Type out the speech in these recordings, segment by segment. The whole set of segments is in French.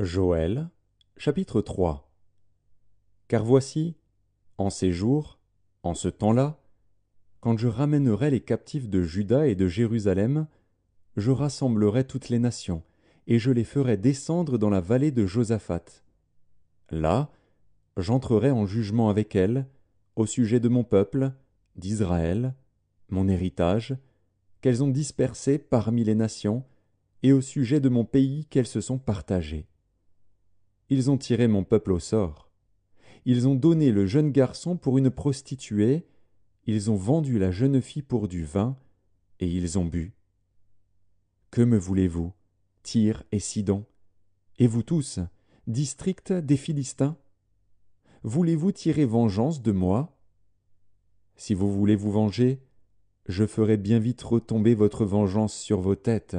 Joël, chapitre 3. Car voici, en ces jours, en ce temps-là, quand je ramènerai les captifs de Juda et de Jérusalem, je rassemblerai toutes les nations, et je les ferai descendre dans la vallée de Josaphat. Là, j'entrerai en jugement avec elles, au sujet de mon peuple, d'Israël, mon héritage, qu'elles ont dispersé parmi les nations, et au sujet de mon pays qu'elles se sont partagées. Ils ont tiré mon peuple au sort. Ils ont donné le jeune garçon pour une prostituée, ils ont vendu la jeune fille pour du vin, et ils ont bu. Que me voulez-vous, Tyr et Sidon, et vous tous, district des Philistins? Voulez-vous tirer vengeance de moi? Si vous voulez vous venger, je ferai bien vite retomber votre vengeance sur vos têtes.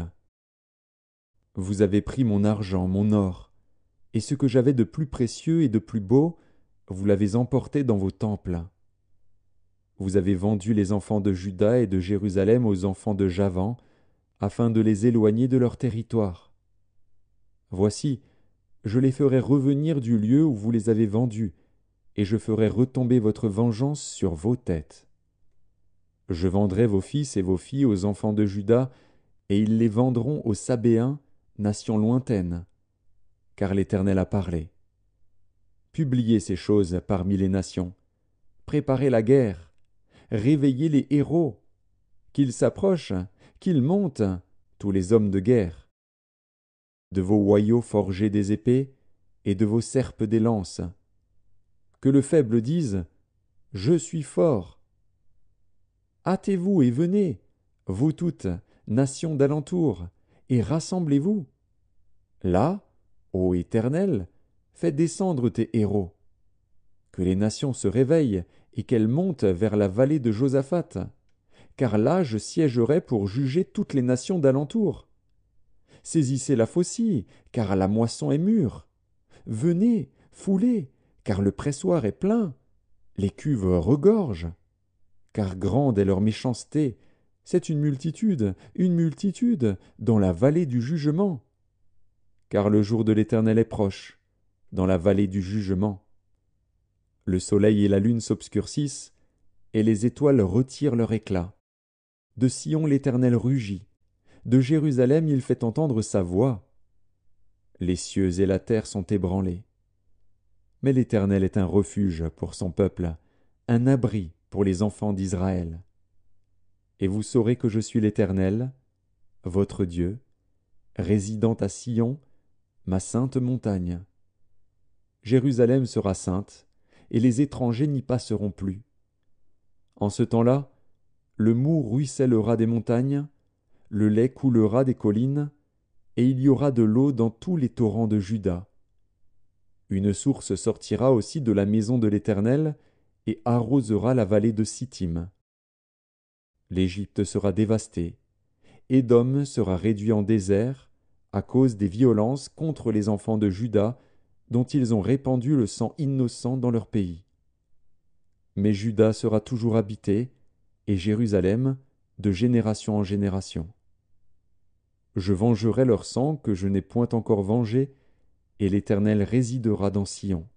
Vous avez pris mon argent, mon or, et ce que j'avais de plus précieux et de plus beau, vous l'avez emporté dans vos temples. Vous avez vendu les enfants de Juda et de Jérusalem aux enfants de Javan, afin de les éloigner de leur territoire. Voici, je les ferai revenir du lieu où vous les avez vendus, et je ferai retomber votre vengeance sur vos têtes. Je vendrai vos fils et vos filles aux enfants de Juda, et ils les vendront aux Sabéens, nation lointaine, car l'Éternel a parlé. Publiez ces choses parmi les nations, préparez la guerre, réveillez les héros, qu'ils s'approchent, qu'ils montent, tous les hommes de guerre. De vos hoyaux forgez des épées, et de vos serpes des lances. Que le faible dise « Je suis fort ». Hâtez-vous et venez, vous toutes, nations d'alentour, et rassemblez-vous. Là, ô Éternel, fais descendre tes héros. Que les nations se réveillent et qu'elles montent vers la vallée de Josaphat, car là je siégerai pour juger toutes les nations d'alentour. Saisissez la faucille, car la moisson est mûre. Venez, foulez, car le pressoir est plein. Les cuves regorgent. Car grande est leur méchanceté. C'est une multitude, dans la vallée du jugement. Car le jour de l'Éternel est proche, dans la vallée du jugement. Le soleil et la lune s'obscurcissent, et les étoiles retirent leur éclat. De Sion l'Éternel rugit. De Jérusalem il fait entendre sa voix. Les cieux et la terre sont ébranlés. Mais l'Éternel est un refuge pour son peuple, un abri pour les enfants d'Israël. Et vous saurez que je suis l'Éternel, votre Dieu, résidant à Sion, ma sainte montagne. Jérusalem sera sainte, et les étrangers n'y passeront plus. En ce temps-là, le moût ruissellera des montagnes, le lait coulera des collines, et il y aura de l'eau dans tous les torrents de Juda. Une source sortira aussi de la maison de l'Éternel, et arrosera la vallée de Sittim. L'Égypte sera dévastée, Édom sera réduit en désert, à cause des violences contre les enfants de Juda, dont ils ont répandu le sang innocent dans leur pays. Mais Juda sera toujours habité, et Jérusalem, de génération en génération. Je vengerai leur sang que je n'ai point encore vengé, et l'Éternel résidera dans Sion.